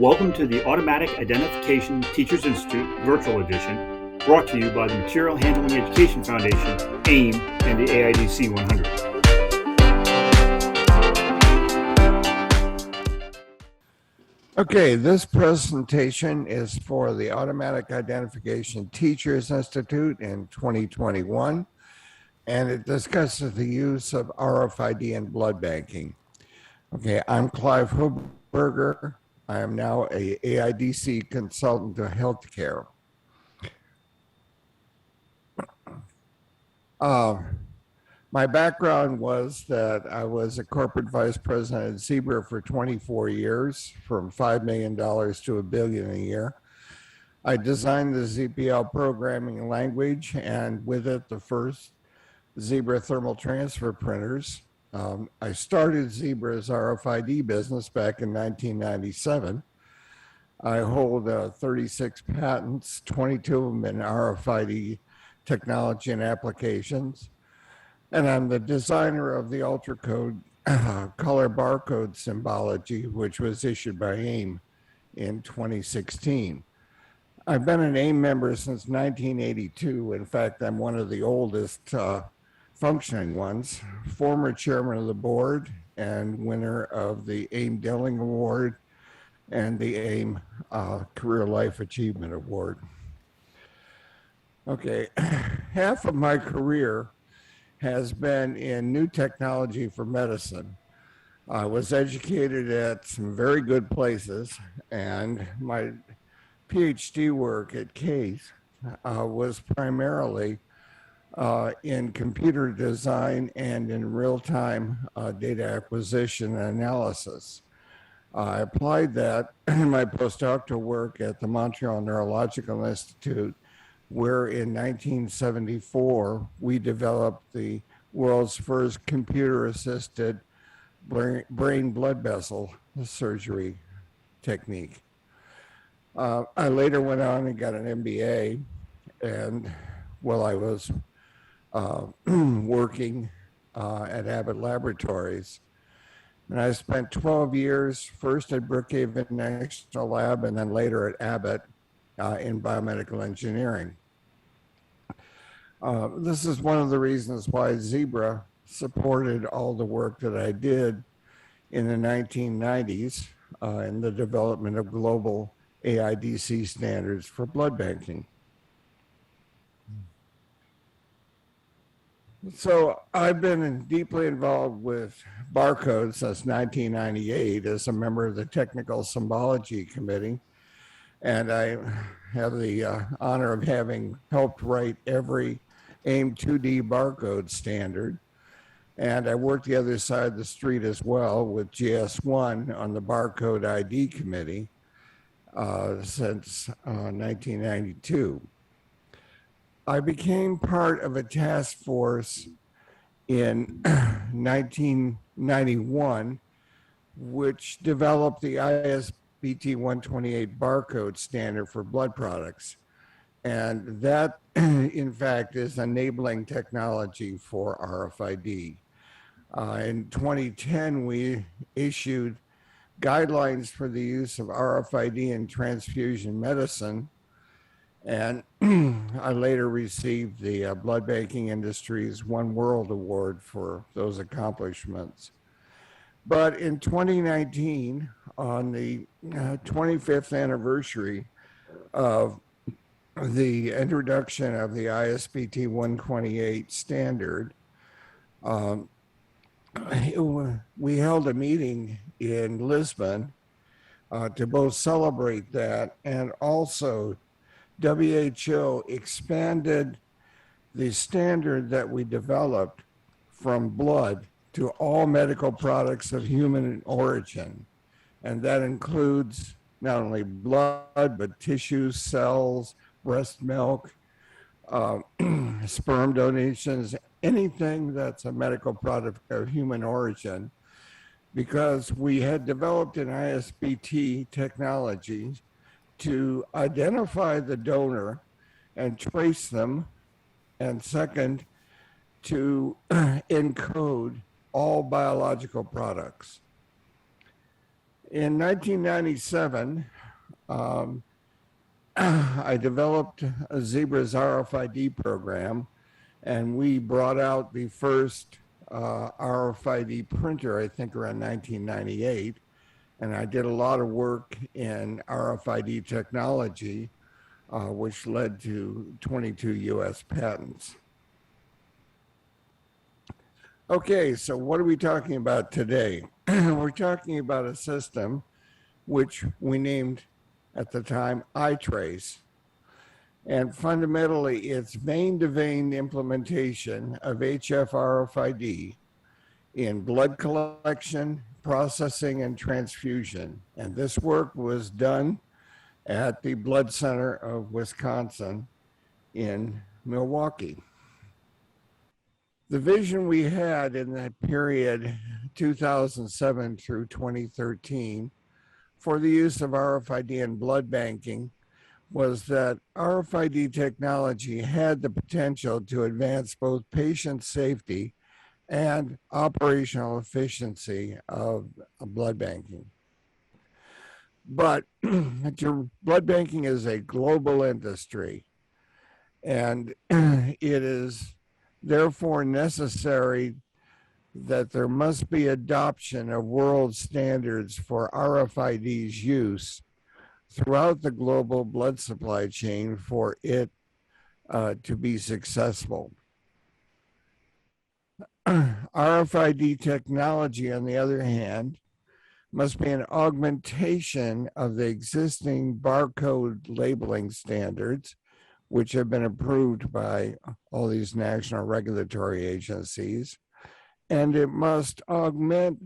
Welcome to the Automatic Identification Teachers Institute Virtual Edition, brought to you by the Material Handling Education Foundation, AIM, and the AIDC 100. Okay, this presentation is for the Automatic Identification Teachers Institute in 2021, and it discusses the use of RFID in blood banking. Okay, I'm Clive Huberger. I am now a AIDC consultant to healthcare. My background was that I was a corporate vice president at Zebra for 24 years, from $5 million to $1 billion a year. I designed the ZPL programming language and with it the first Zebra thermal transfer printers. I started Zebra's RFID business back in 1997. I hold 36 patents, 22 of them in RFID technology and applications. And I'm the designer of the UltraCode color barcode symbology, which was issued by AIM in 2016. I've been an AIM member since 1982. In fact, I'm one of the oldest functioning ones, former chairman of the board and winner of the AIM Dilling Award and the AIM Career Life Achievement Award. Okay, half of my career has been in new technology for medicine. I was educated at some very good places, and my PhD work at Case was primarily in computer design and in real-time data acquisition and analysis. I applied that in my postdoctoral work at the Montreal Neurological Institute, where in 1974, we developed the world's first computer-assisted brain blood vessel surgery technique. I later went on and got an MBA, and while I was working at Abbott Laboratories, and I spent 12 years, first at Brookhaven National Lab and then later at Abbott in biomedical engineering. This is one of the reasons why Zebra supported all the work that I did in the 1990s in the development of global AIDC standards for blood banking. So I've been deeply involved with barcodes since 1998 as a member of the Technical Symbology Committee. And I have the honor of having helped write every AIM 2D barcode standard. And I worked the other side of the street as well with GS1 on the Barcode ID Committee since 1992. I became part of a task force in 1991, which developed the ISBT 128 barcode standard for blood products. And that, in fact, is enabling technology for RFID. In 2010, we issued guidelines for the use of RFID in transfusion medicine. And I later received the blood banking industry's One World Award for those accomplishments. But in 2019, on the 25th anniversary of the introduction of the ISBT 128 standard, we held a meeting in Lisbon to both celebrate that, and also WHO expanded the standard that we developed from blood to all medical products of human origin. And that includes not only blood, but tissues, cells, breast milk, sperm donations, anything that's a medical product of human origin, because we had developed an ISBT technology to identify the donor and trace them, and second, to encode all biological products. In 1997, I developed a Zebra's RFID program, and we brought out the first RFID printer, I think around 1998. And I did a lot of work in RFID technology, which led to 22 US patents. Okay, so what are we talking about today? We're talking about a system which we named at the time iTrace. And fundamentally, it's vein-to-vein implementation of HF RFID in blood collection, processing, and transfusion. And this work was done at the Blood Center of Wisconsin in Milwaukee. The vision we had in that period, 2007 through 2013, for the use of RFID in blood banking was that RFID technology had the potential to advance both patient safety and operational efficiency of blood banking. But blood banking is a global industry, and it is therefore necessary that there must be adoption of world standards for RFID's use throughout the global blood supply chain for it to be successful. RFID technology, on the other hand, must be an augmentation of the existing barcode labeling standards, which have been approved by all these national regulatory agencies, and it must augment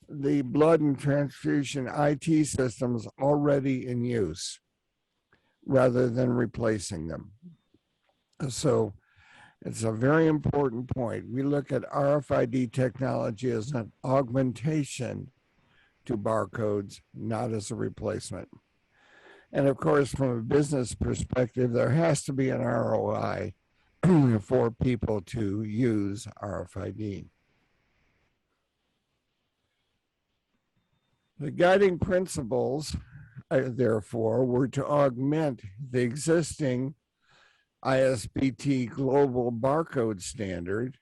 the blood and transfusion IT systems already in use rather than replacing them. So it's a very important point. We look at RFID technology as an augmentation to barcodes, not as a replacement. And of course, from a business perspective, there has to be an ROI for people to use RFID. The guiding principles, therefore, were to augment the existing ISBT global barcode standard,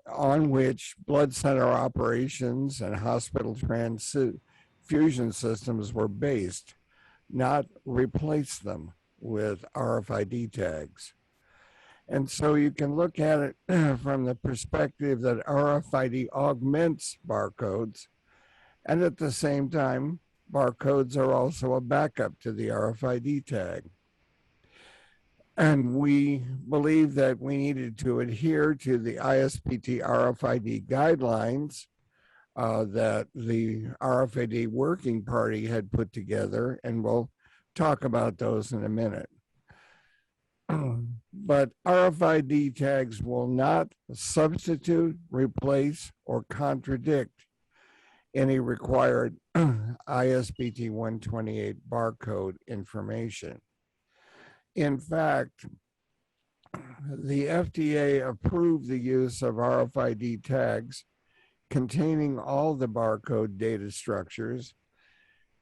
on which blood center operations and hospital transfusion systems were based, not replace them with RFID tags. And so you can look at it from the perspective that RFID augments barcodes, and at the same time, barcodes are also a backup to the RFID tag. And we believe that we needed to adhere to the ISBT RFID guidelines that the RFID Working Party had put together, and we'll talk about those in a minute. But RFID tags will not substitute, replace, or contradict any required ISBT 128 barcode information. In fact, the FDA approved the use of RFID tags containing all the barcode data structures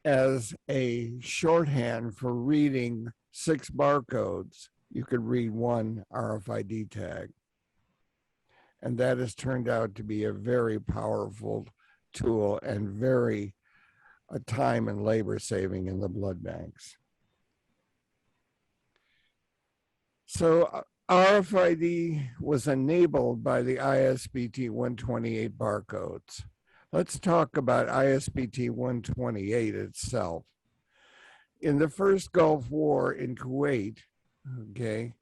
as a shorthand for reading 6 barcodes. You could read one RFID tag. And that has turned out to be a very powerful tool and very time and labor saving in the blood banks. So RFID was enabled by the ISBT 128 barcodes. Let's talk about ISBT 128 itself. In the first Gulf War in Kuwait, okay,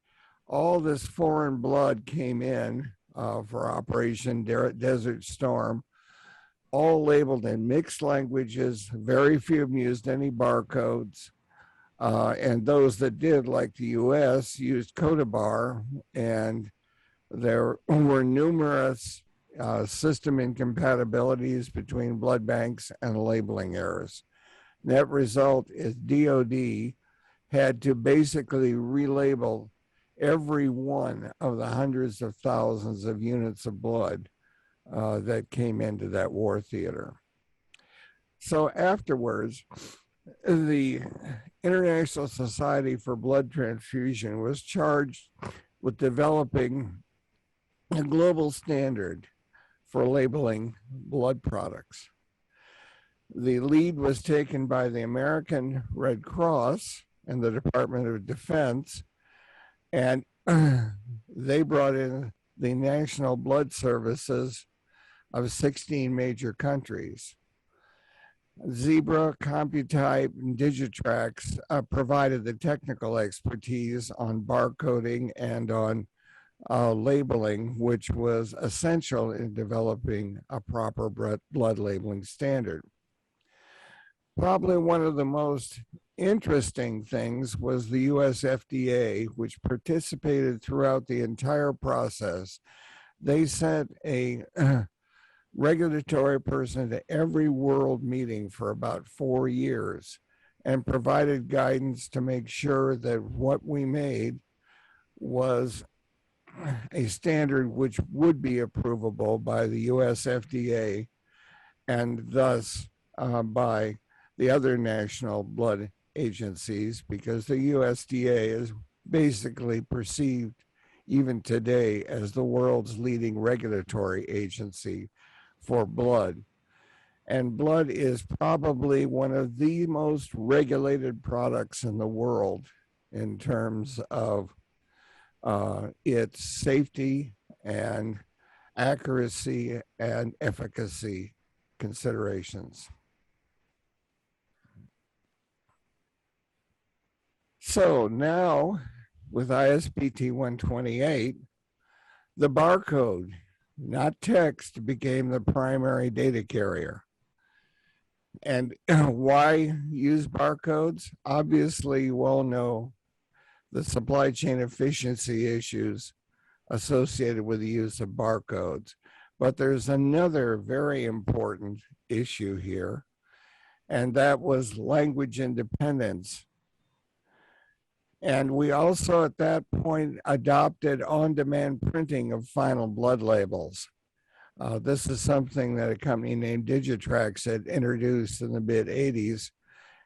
all this foreign blood came in for Operation Desert Storm, all labeled in mixed languages. Very few of them used any barcodes. And those that did, like the US, used Codabar, and there were numerous system incompatibilities between blood banks and labeling errors. Net result is DOD had to basically relabel every one of the hundreds of thousands of units of blood that came into that war theater. So afterwards, the International Society for Blood Transfusion was charged with developing a global standard for labeling blood products. The lead was taken by the American Red Cross and the Department of Defense, and they brought in the national blood services of 16 major countries. Zebra, Computype, and Digitrax provided the technical expertise on barcoding and on labeling, which was essential in developing a proper blood labeling standard. Probably one of the most interesting things was the US FDA, which participated throughout the entire process. They sent a regulatory person to every world meeting for about 4 years and provided guidance to make sure that what we made was a standard which would be approvable by the US FDA and thus by the other national blood agencies, because the USDA is basically perceived even today as the world's leading regulatory agency for blood. And blood is probably one of the most regulated products in the world in terms of its safety and accuracy and efficacy considerations. So now with ISBT 128, the barcode, not text, became the primary data carrier. And why use barcodes? Obviously, you all know the supply chain efficiency issues associated with the use of barcodes. But there's another very important issue here, and that was language independence. And we also at that point adopted on-demand printing of final blood labels. This is something that a company named Digitrax had introduced in the mid-'80s,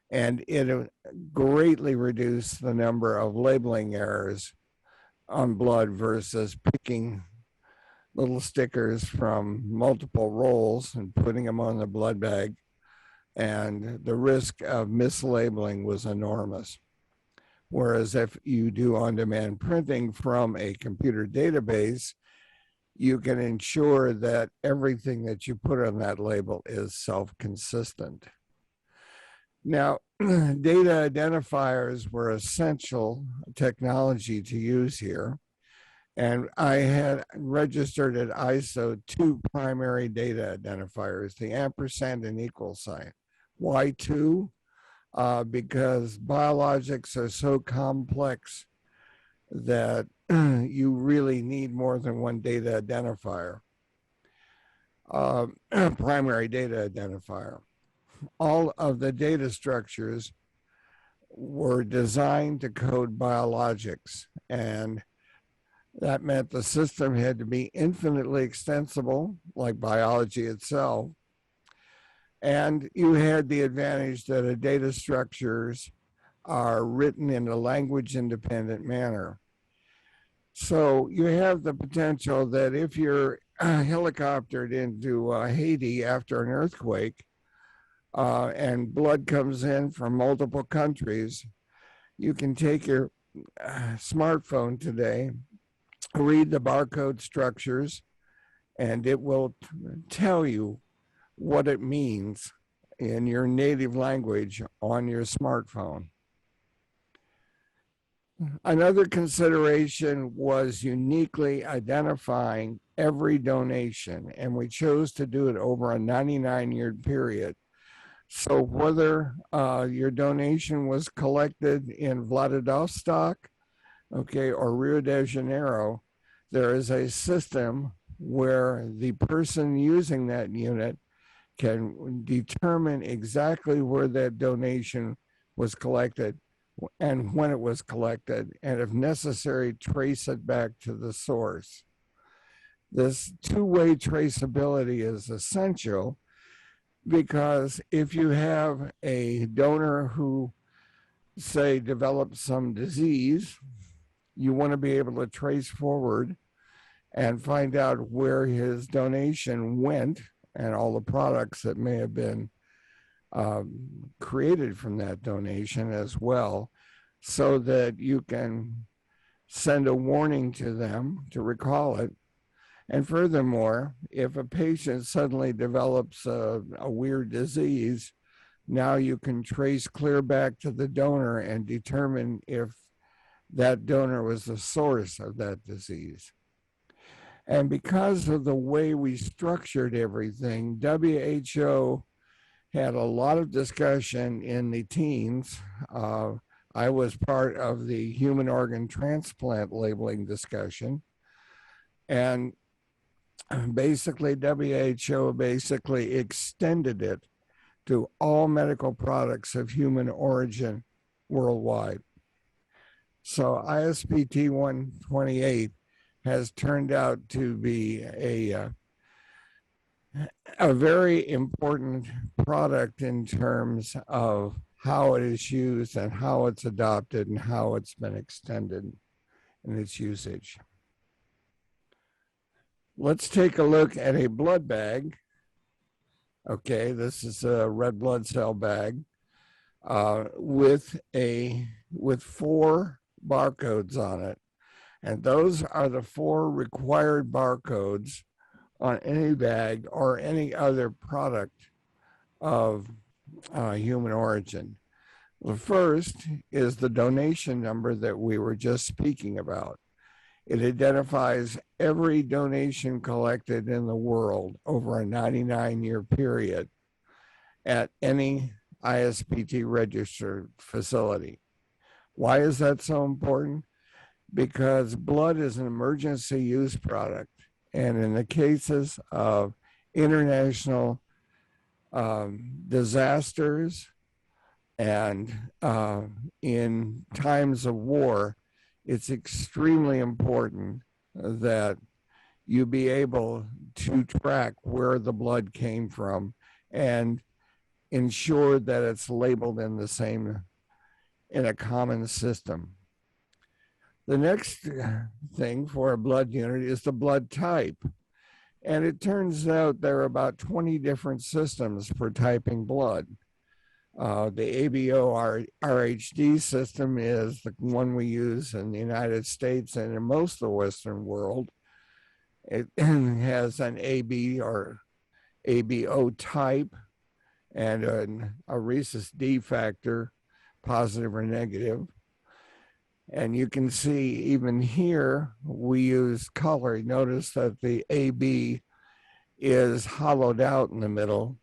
and it greatly reduced the number of labeling errors on blood versus picking little stickers from multiple rolls and putting them on the blood bag. And the risk of mislabeling was enormous. Whereas if you do on-demand printing from a computer database, you can ensure that everything that you put on that label is self-consistent. Now, data identifiers were essential technology to use here. And I had registered at ISO 2 primary data identifiers, the ampersand and equal sign. Why 2? Because biologics are so complex that you really need more than one data identifier, primary data identifier. All of the data structures were designed to code biologics, and that meant the system had to be infinitely extensible, like biology itself. And you had the advantage that the data structures are written in a language independent manner. So you have the potential that if you're helicoptered into Haiti after an earthquake and blood comes in from multiple countries, you can take your smartphone today, read the barcode structures, and it will tell you what it means in your native language on your smartphone. Another consideration was uniquely identifying every donation, and we chose to do it over a 99-year period. So whether your donation was collected in Vladivostok, okay, or Rio de Janeiro, there is a system where the person using that unit can determine exactly where that donation was collected and when it was collected, and if necessary, trace it back to the source. This two-way traceability is essential because if you have a donor who, say, develops some disease, you want to be able to trace forward and find out where his donation went and all the products that may have been created from that donation as well, so that you can send a warning to them to recall it. And furthermore, if a patient suddenly develops a weird disease, now you can trace clear back to the donor and determine if that donor was the source of that disease. And because of the way we structured everything, WHO had a lot of discussion in the teens. I was part of the human organ transplant labeling discussion. And basically, WHO basically extended it to all medical products of human origin worldwide. So ISPT 128 has turned out to be a very important product in terms of how it is used and how it's adopted and how it's been extended in its usage. Let's take a look at a blood bag. Okay, this is a red blood cell bag with 4 barcodes on it. And those are the 4 required barcodes on any bag or any other product of human origin. The first is the donation number that we were just speaking about. It identifies every donation collected in the world over a 99-year period at any ISPT registered facility. Why is that so important? Because blood is an emergency use product. And in the cases of international disasters and in times of war, it's extremely important that you be able to track where the blood came from and ensure that it's labeled in a common system. The next thing for a blood unit is the blood type. And it turns out there are about 20 different systems for typing blood. The ABO RHD system is the one we use in the United States and in most of the Western world. It has an AB or ABO type and a rhesus D factor, positive or negative. And you can see even here, we use color. Notice that the AB is hollowed out in the middle.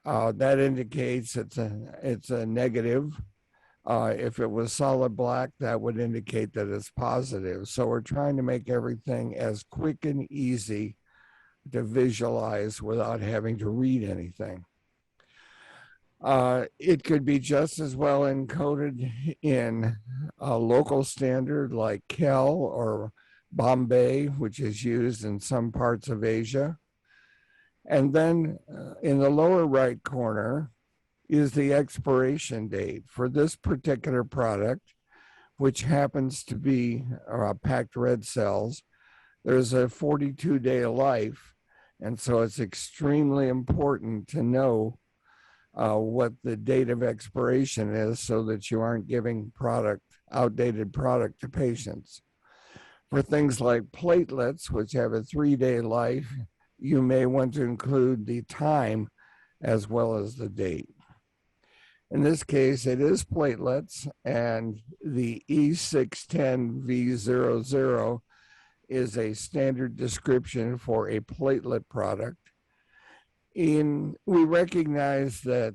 That indicates it's a negative. If it was solid black, that would indicate that it's positive. So we're trying to make everything as quick and easy to visualize without having to read anything. It could be just as well encoded in a local standard like Kel or Bombay, which is used in some parts of Asia. And then in the lower right corner is the expiration date for this particular product, which happens to be packed red cells. There's a 42-day life, and so it's extremely important to know what the date of expiration is so that you aren't giving outdated product to patients. For things like platelets, which have a 3-day life, you may want to include the time as well as the date. In this case, it is platelets, and the E610V00 is a standard description for a platelet product. We recognize that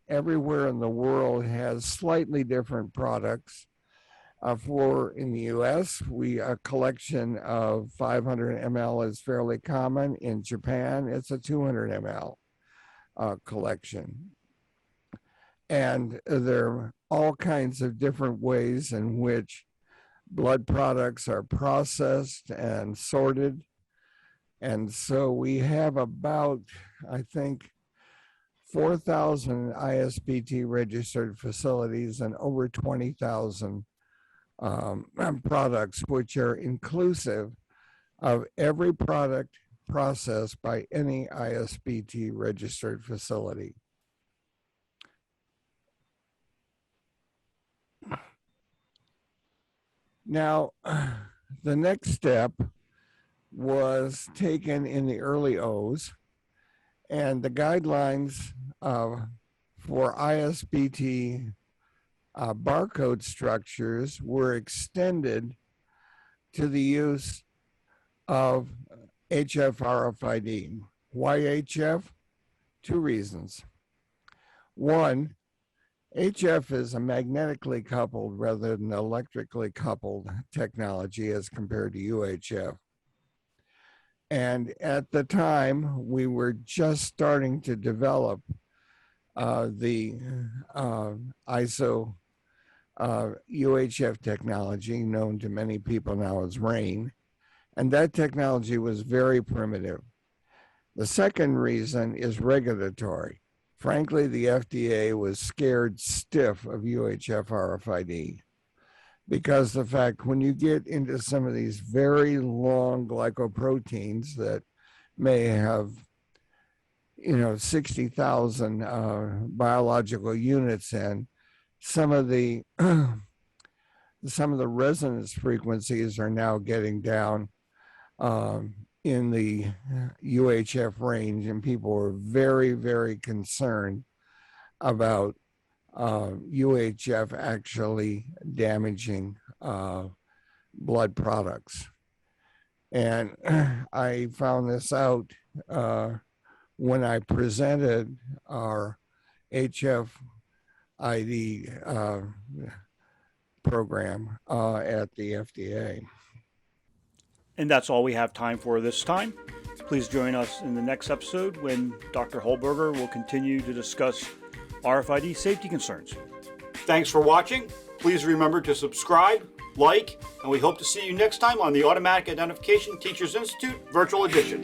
everywhere in the world has slightly different products. In the US, a collection of 500 ml is fairly common. In Japan, it's a 200 ml collection. And there are all kinds of different ways in which blood products are processed and sorted. And so we have about, I think, 4,000 ISBT registered facilities and over 20,000 products, which are inclusive of every product processed by any ISBT registered facility. Now, the next step was taken in the early O's, and the guidelines for ISBT barcode structures were extended to the use of HF RFID. Why HF? Two reasons. One, HF is a magnetically coupled rather than electrically coupled technology as compared to UHF. And at the time, we were just starting to develop the ISO UHF technology, known to many people now as RAIN, and that technology was very primitive. The second reason is regulatory. Frankly, the FDA was scared stiff of UHF RFID because the fact when you get into some of these very long glycoproteins that may have 60,000 biological units in, some of the resonance frequencies are now getting down in the UHF range, and people were very, very concerned about UHF actually damaging blood products. And I found this out when I presented our HF ID program at the FDA. And that's all we have time for this time. Please join us in the next episode when Dr. Holberger will continue to discuss RFID safety concerns. Thanks for watching. Please remember to subscribe, like, and we hope to see you next time on the Automatic Identification Teachers Institute Virtual Edition.